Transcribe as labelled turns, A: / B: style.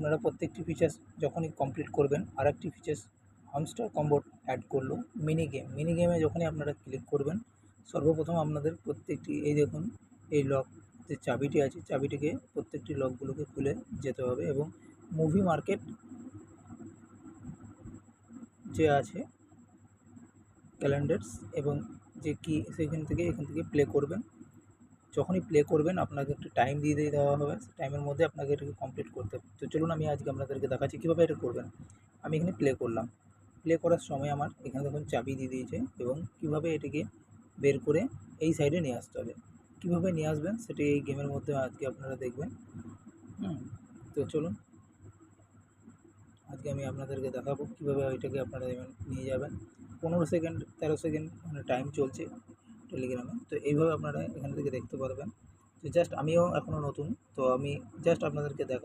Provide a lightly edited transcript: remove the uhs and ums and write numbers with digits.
A: আপনারা প্রত্যেকটি ফিচার্স যখনই কমপ্লিট করবেন, আরেকটি ফিচার্স হামস্টার কম্বো অ্যাড করলো মিনি গেমে যখনই আপনারা ক্লিক করবেন, সর্বপ্রথম আপনাদের প্রত্যেকটি এই দেখুন এই লক যে চাবিটি আছে, চাবিটিকে প্রত্যেকটি লকগুলোকে খুলে যেতে হবে এবং মুভি মার্কেট যে আছে ক্যালেন্ডার্স এবং যে কি এখান থেকে প্লে করবেন। যখনই প্লে করবেন আপনাকে একটু টাইম দিয়ে দেওয়া হবে, টাইমের মধ্যে আপনাকে এটাকে কমপ্লিট করতে হবে। তো চলুন আমি আজকে আপনাদেরকে দেখাচ্ছি কীভাবে এটা করবেন। আমি এখানে প্লে করলাম, প্লে করার সময় আমার এখানে দেখুন চাবি দিয়ে দিয়েছে এবং কীভাবে এটিকে বের করে এই সাইডে নিয়ে আসতে হবে। কীভাবে নিয়ে আসবেন সেটি এই গেমের মধ্যে আজকে আপনারা দেখবেন। তো চলুন আজকে আমি আপনাদেরকে দেখাবো কীভাবে ওইটাকে আপনারা নিয়ে যাবেন। 15 সেকেন্ড 13 সেকেন্ড মানে টাইম চলছে টেলিগ্রামে। তো এইভাবে আপনারা এখান থেকে দেখতে পারবেন। তো জাস্ট আমিও এখনও নতুন, তো আমি জাস্ট আপনাদেরকে দেখাচ্ছি।